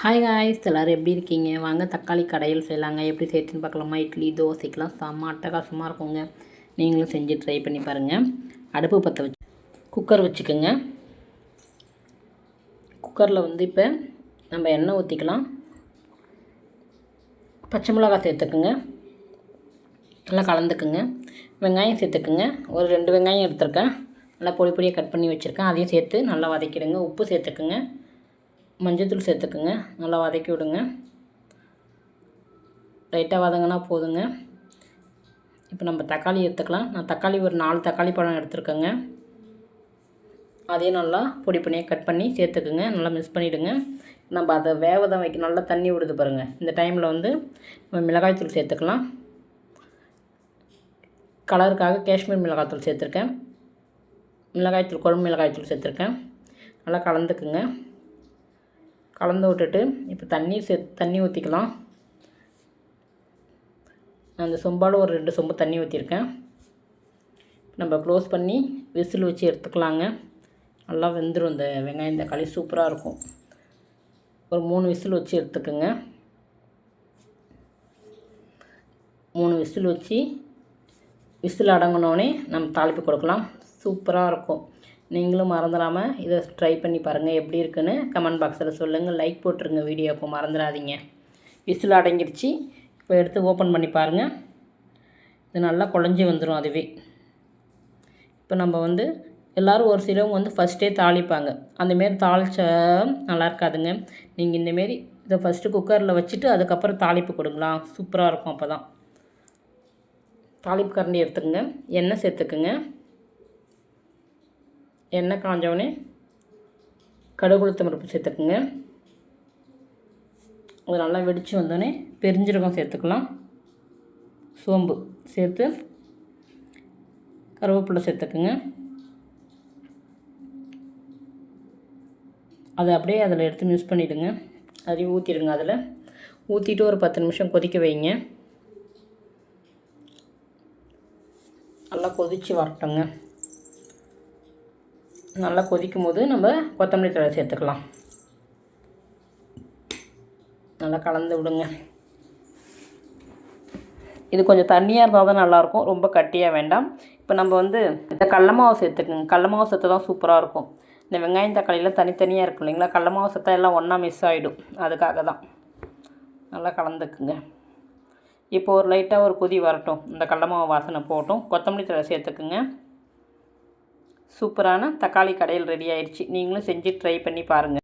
Hi guys, எல்லோரும் எப்படி இருக்கீங்க? வாங்க தக்காளி கடையில் செய்யலாங்க. எப்படி செய்யுதுன்னு பார்க்கலாமா? இட்லி தோசைக்கெலாம் செம்ம அட்டகாசமாக இருக்குங்க. நீங்களும் செஞ்சு ட்ரை பண்ணி பாருங்கள். அடுப்பு பற்ற வச்சு குக்கர் வச்சுக்கோங்க. குக்கரில் இப்போ நம்ம எண்ணெய் ஊற்றிக்கலாம். பச்சை மிளகாய் சேர்த்துக்குங்க, நல்லா கலந்துக்குங்க. வெங்காயம் சேர்த்துக்குங்க. ஒரு 2 வெங்காயம் எடுத்துருக்கேன், நல்லா பொடி பொடியாக கட் பண்ணி வச்சுருக்கேன். அதையும் சேர்த்து நல்லா வதக்கிடுங்க. உப்பு சேர்த்துக்குங்க, மஞ்சள்தூள் சேர்த்துக்குங்க, நல்லா வதக்கி விடுங்க. லைட்டாக வதங்கினா போதுங்க. இப்போ நம்ம தக்காளி எடுத்துக்கலாம். நான் தக்காளி ஒரு 4 தக்காளி பழம் எடுத்துருக்கேங்க. அதையும் நல்லா பொடி பொடியாக கட் பண்ணி சேர்த்துக்குங்க. நல்லா மிக்ஸ் பண்ணிவிடுங்க. நம்ம அதை வேக தான் வைக்க, நல்லா தண்ணி விடுது பாருங்கள். இந்த டைமில் நம்ம மிளகாய்த்தூள் சேர்த்துக்கலாம். கலருக்காக காஷ்மீர் மிளகாய்த்தூள் சேர்த்துருக்கேன். மிளகாய்த்தூள், குழம்பு மிளகாய்த்தூள் சேர்த்துருக்கேன். நல்லா கலந்துக்குங்க. கலந்து விட்டுட்டு இப்போ தண்ணி ஊற்றிக்கலாம். அந்த சொம்பால் ஒரு 2 சொம்பு தண்ணி ஊற்றிருக்கேன். நம்ம க்ளோஸ் பண்ணி விசில் வச்சு எடுத்துக்கலாங்க. நல்லா வெந்துடும். இந்த வெங்காயம் தக்காளி சூப்பராக இருக்கும். ஒரு 3 விசில் வச்சு எடுத்துக்கோங்க. 3 விசில் வச்சு விசில் அடங்கினோடனே நம்ம தாளிப்பு கொடுக்கலாம். சூப்பராக இருக்கும். நீங்களும் மறந்துடாமல் இதை ட்ரை பண்ணி பாருங்கள். எப்படி இருக்குன்னு கமெண்ட் பாக்ஸில் சொல்லுங்கள். லைக் போட்டுருங்க வீடியோ. அப்போ மறந்துடாதீங்க. விசில் அடங்கிடுச்சு. இப்போ எடுத்து ஓப்பன் பண்ணி பாருங்கள். இது நல்லா குழஞ்சி வந்துடும் அதுவே. இப்போ நம்ம எல்லோரும் ஒரு சிலவங்க ஃபஸ்ட்டே தாளிப்பாங்க. அந்தமாரி தாளித்தா நல்லா இருக்காதுங்க. நீங்கள் இந்தமாரி இதை ஃபஸ்ட்டு குக்கரில் வச்சுட்டு அதுக்கப்புறம் தாளிப்பு கொடுக்கலாம். சூப்பராக இருக்கும். அப்போ தான் தாளிப்பு கரண்டி எடுத்துக்கோங்க. எண்ணெய் சேர்த்துக்குங்க. எண்ணெய் காஞ்சோடனே கடுகு உளுத்தம் பருப்பு சேர்த்துக்குங்க. அது நல்லா வெடித்து வந்தோடனே பெருஞ்சீரகம் சேர்த்துக்கலாம். சோம்பு சேர்த்து கருவேப்பிலை சேர்த்துக்குங்க. அதை அப்படியே அதில் எடுத்து மிக்ஸ் பண்ணிவிடுங்க. அதையும் ஊற்றிடுங்க. அதில் ஊற்றிட்டு ஒரு 10 நிமிஷம் கொதிக்க வைங்க. நல்லா கொதித்து வரட்டுங்க. நல்லா கொதிக்கும் போது நம்ம கொத்தமல்லி தழை சேர்த்துக்கலாம். நல்லா கலந்து விடுங்க. இது கொஞ்சம் தண்ணியாக இருந்தால் தான் நல்லாயிருக்கும், ரொம்ப கட்டியாக வேண்டாம். இப்போ நம்ம இந்த கடல மாவு சேர்த்துக்குங்க. கடல மாவு சேர்த்து தான் சூப்பராக இருக்கும். இந்த வெங்காயம் தக்காளியெலாம் தனித்தனியாக இருக்கும் இல்லைங்களா? கடல மாவு சேர்த்தா எல்லாம் ஒன்றா மிஸ் ஆகிடும். அதுக்காக தான் நல்லா கலந்துக்குங்க. இப்போ ஒரு லைட்டாக ஒரு கொதி வரட்டும். இந்த கடல மாவு வாசனை போட்டும். கொத்தமல்லி தழை சேர்த்துக்குங்க. சூப்பரான தக்காளி கடையில் ரெடி ஆயிடுச்சு. நீங்களும் செஞ்சு ட்ரை பண்ணி பாருங்கள்.